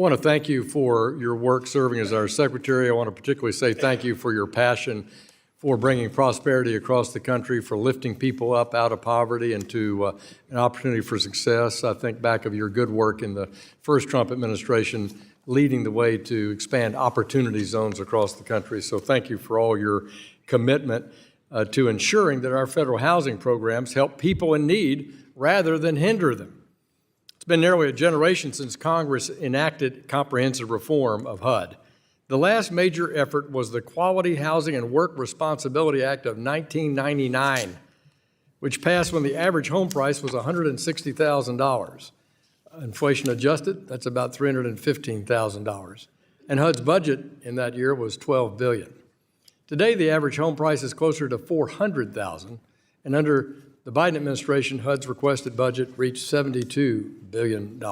want to thank you for your work serving as our secretary. I want to particularly say thank you for your passion for bringing prosperity across the country, for lifting people up out of poverty into an opportunity for success. I think back of your good work in the first Trump administration, leading the way to expand opportunity zones across the country. So thank you for all your commitment to ensuring that our federal housing programs help people in need rather than hinder them. It's been nearly a generation since Congress enacted comprehensive reform of HUD. The last major effort was the Quality Housing and Work Responsibility Act of 1999, which passed when the average home price was $160,000. Inflation adjusted, that's about $315,000. And HUD's budget in that year was $12 billion. Today, the average home price is closer to $400,000, and under the Biden administration, HUD's requested budget reached $72 billion.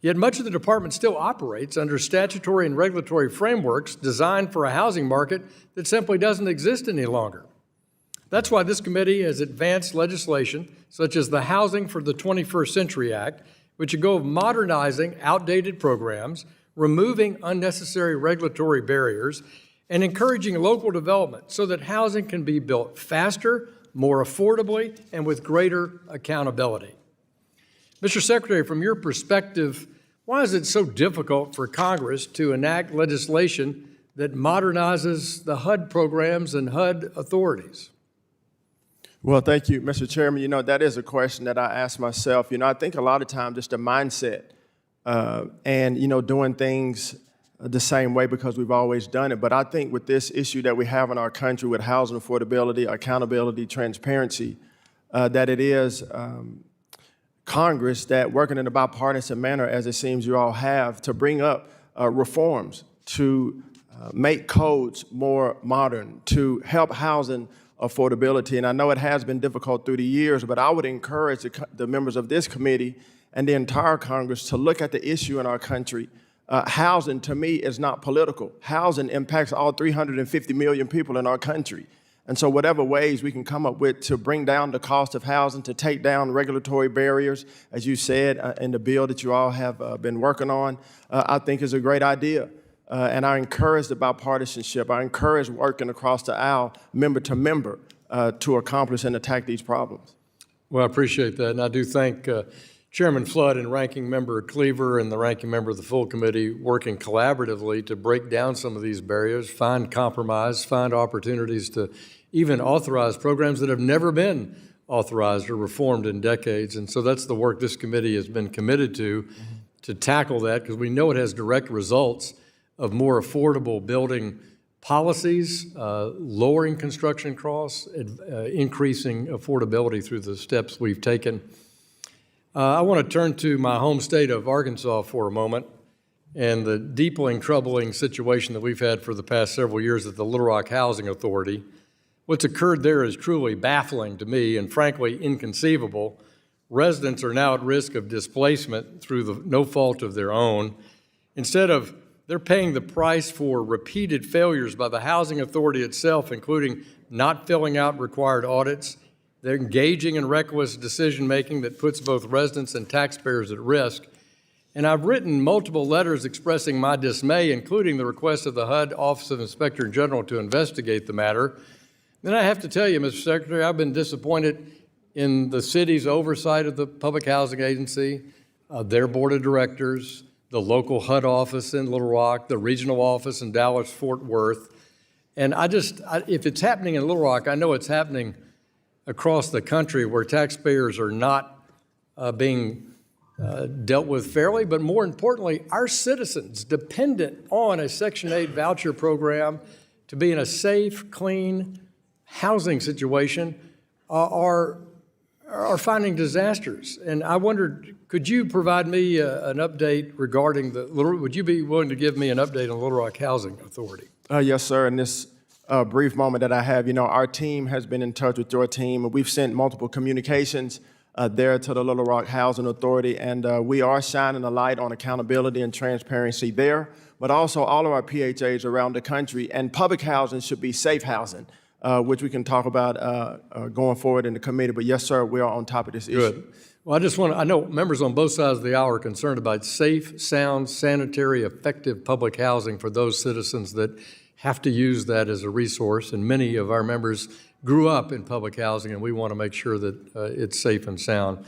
Yet much of the department still operates under statutory and regulatory frameworks designed for a housing market that simply doesn't exist any longer. That's why this committee has advanced legislation such as the Housing for the 21st Century Act, which would go of modernizing outdated programs, removing unnecessary regulatory barriers, and encouraging local development so that housing can be built faster, more affordably, and with greater accountability. Mr. Secretary, from your perspective, why is it so difficult for Congress to enact legislation that modernizes the HUD programs and HUD authorities? Well, thank you, Mr. Chairman. That is a question that I ask myself. I think a lot of times it's the mindset and, doing things the same way because we've always done it. But I think with this issue that we have in our country with housing affordability, accountability, transparency, that it is Congress that working in a bipartisan manner, as it seems you all have, to bring up reforms, to make codes more modern, to help housing affordability. And I know it has been difficult through the years, but I would encourage the members of this committee and the entire Congress to look at the issue in our country. Housing, to me, is not political. Housing impacts all 350 million people in our country. And so whatever ways we can come up with to bring down the cost of housing, to take down regulatory barriers, as you said in the bill that you all have been working on, I think is a great idea. And I encourage the bipartisanship. I encourage working across the aisle, member to member, to accomplish and attack these problems. Well, I appreciate that. And I do thank Chairman Flood and Ranking Member Cleaver and the Ranking Member of the full committee working collaboratively to break down some of these barriers, find compromise, find opportunities to even authorize programs that have never been authorized or reformed in decades. And so that's the work this committee has been committed to tackle that, because we know it has direct results of more affordable building policies, lowering construction costs, increasing affordability through the steps we've taken. I want to turn to my home state of Arkansas for a moment and the deeply troubling situation that we've had for the past several years at the Little Rock Housing Authority. What's occurred there is truly baffling to me and frankly inconceivable. Residents are now at risk of displacement through no fault of their own. They're paying the price for repeated failures by the housing authority itself, including not filling out required audits. They're engaging in reckless decision-making that puts both residents and taxpayers at risk. And I've written multiple letters expressing my dismay, including the request of the HUD Office of Inspector General to investigate the matter. Then I have to tell you, Mr. Secretary, I've been disappointed in the city's oversight of the Public Housing Agency, their board of directors, the local HUD office in Little Rock, the regional office in Dallas-Fort Worth. And if it's happening in Little Rock, I know it's happening across the country where taxpayers are not being dealt with fairly, but more importantly, our citizens dependent on a Section 8 voucher program to be in a safe, clean housing situation are finding disasters. And I wondered, could you provide me an update regarding would you be willing to give me an update on Little Rock Housing Authority? Yes, sir. In this brief moment that I have, our team has been in touch with your team, and we've sent multiple communications there to the Little Rock Housing Authority, and we are shining a light on accountability and transparency there, but also all of our PHAs around the country. And public housing should be safe housing, which we can talk about going forward in the committee. But yes, sir, we are on top of this issue. Good. Well, I know members on both sides of the aisle are concerned about safe, sound, sanitary, effective public housing for those citizens that have to use that as a resource. And many of our members grew up in public housing, and we want to make sure that it's safe and sound.